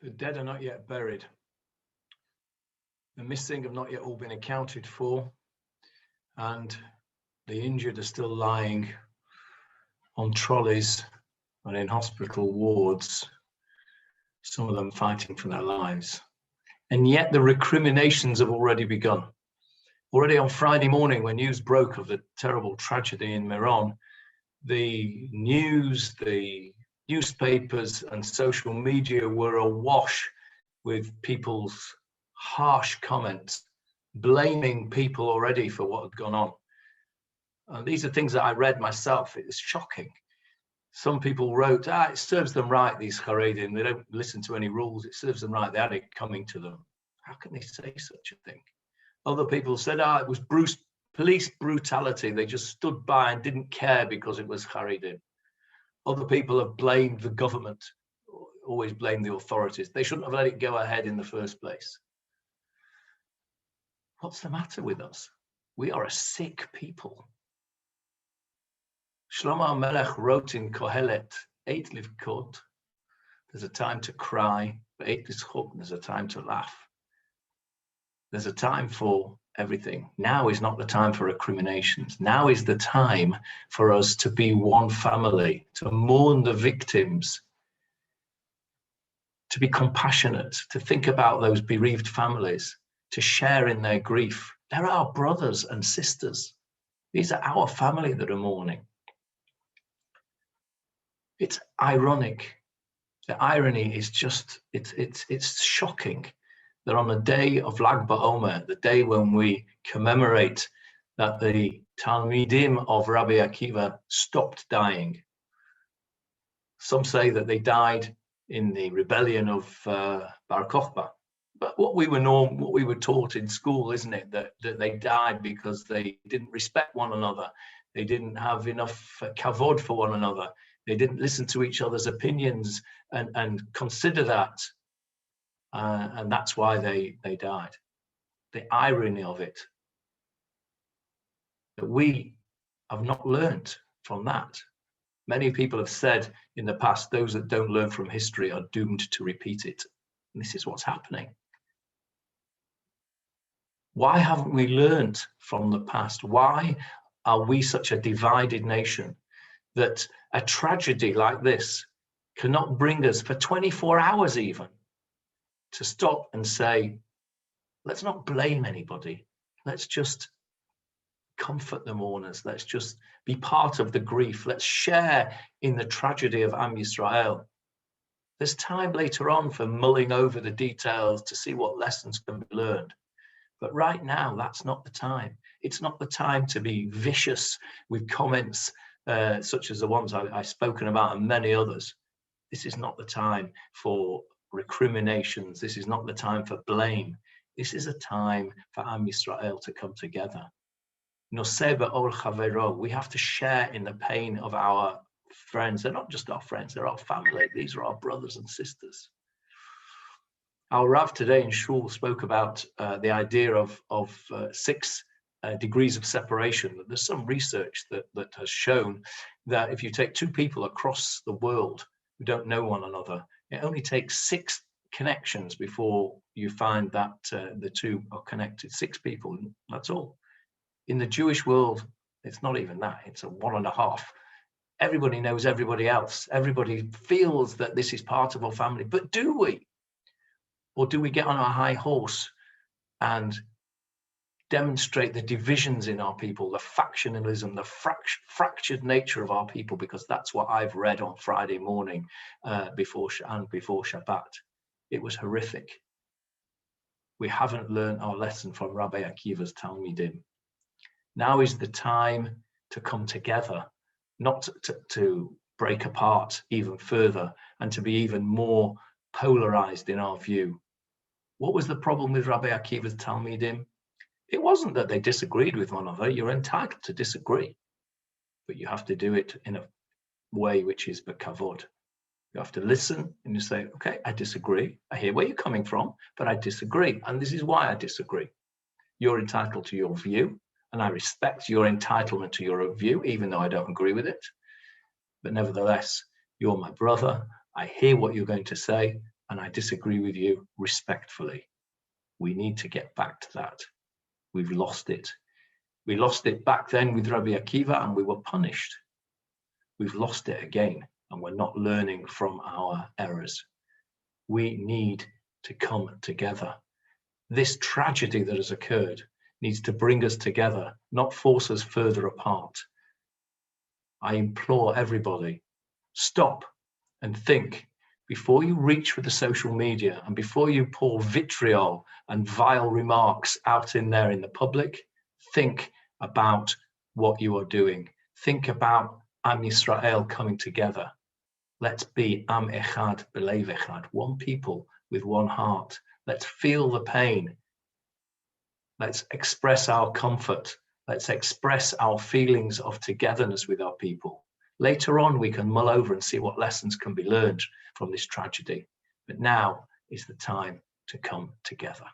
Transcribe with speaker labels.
Speaker 1: The dead are not yet buried. The missing have not yet all been accounted for, and the injured are still lying on trolleys and in hospital wards, some of them fighting for their lives. And yet the recriminations have already begun. Already on Friday morning, when news broke of the terrible tragedy in Meron, the news, the newspapers and social media were awash with people's harsh comments, blaming people already for what had gone on. And these are things that I read myself. It was shocking. Some people wrote, it serves them right, these Haredim. They don't listen to any rules. It serves them right. They had it coming to them. How can they say such a thing? Other people said, it was police brutality. They just stood by and didn't care because it was Haredim. Other people have blamed the government, always blame the authorities. They shouldn't have let it go ahead in the first place. What's the matter with us? We are a sick people. Shlomo Melech wrote in Techelet, Eit livkot, there's a time to cry, but Eit lischok, there's a time to laugh. There's a time for everything. Now is not the time for recriminations. Now is the time for us to be one family, to mourn the victims, to be compassionate, to think about those bereaved families, to share in their grief. They're our brothers and sisters. These are our family that are mourning. It's ironic. The irony is just, it's shocking that on the day of Lag BaOmer, the day when we commemorate that the Talmidim of Rabbi Akiva stopped dying. Some say that they died in the rebellion of Bar Kokhba. But what we were taught in school, isn't it, that they died because they didn't respect one another. They didn't have enough kavod for one another. They didn't listen to each other's opinions and consider that. And that's why they died. The irony of it, that we have not learned from that. Many people have said in the past, those that don't learn from history are doomed to repeat it. And this is what's happening. Why haven't we learned from the past? Why are we such a divided nation that a tragedy like this cannot bring us for 24 hours even to stop and say, let's not blame anybody. Let's just comfort the mourners. Let's just be part of the grief. Let's share in the tragedy of Am Yisrael. There's time later on for mulling over the details to see what lessons can be learned. But right now, that's not the time. It's not the time to be vicious with comments such as the ones I've spoken about and many others. This is not the time for recriminations. This is not the time for blame. This is a time for Am Yisrael to come together. Noseh be'ol chavero. We have to share in the pain of our friends. They're not just our friends, they're our family. These are our brothers and sisters. Our Rav today in Shul spoke about the idea of 6 degrees of separation. There's some research that has shown that if you take 2 people across the world who don't know one another, it only takes 6 connections before you find that the 2 are connected. 6 people, that's all. In the Jewish world, it's not even that. It's a 1.5. Everybody knows everybody else. Everybody feels that this is part of our family. But do we? Or do we get on our high horse and demonstrate the divisions in our people, the factionalism, the fractured nature of our people? Because that's what I've read on Friday morning before Shabbat. It was horrific. We haven't learned our lesson from Rabbi Akiva's Talmidim. Now is the time to come together, not to break apart even further and to be even more polarized in our view. What was the problem with Rabbi Akiva's Talmidim? It wasn't that they disagreed with one another. You're entitled to disagree, but you have to do it in a way which is bekavod. You have to listen and you say, okay, I disagree. I hear where you're coming from, but I disagree. And this is why I disagree. You're entitled to your view, and I respect your entitlement to your view, even though I don't agree with it. But nevertheless, you're my brother. I hear what you're going to say, and I disagree with you respectfully. We need to get back to that. We've lost it. We lost it back then with Rabbi Akiva, and we were punished. We've lost it again, and we're not learning from our errors. We need to come together. This tragedy that has occurred needs to bring us together, not force us further apart. I implore everybody, stop and think before you reach for the social media and before you pour vitriol and vile remarks out in there in the public. Think about what you are doing. Think about Am Yisrael coming together. Let's be Am Echad Belev Echad, one people with one heart. Let's feel the pain. Let's express our comfort. Let's express our feelings of togetherness with our people. Later on, we can mull over and see what lessons can be learned from this tragedy. But now is the time to come together.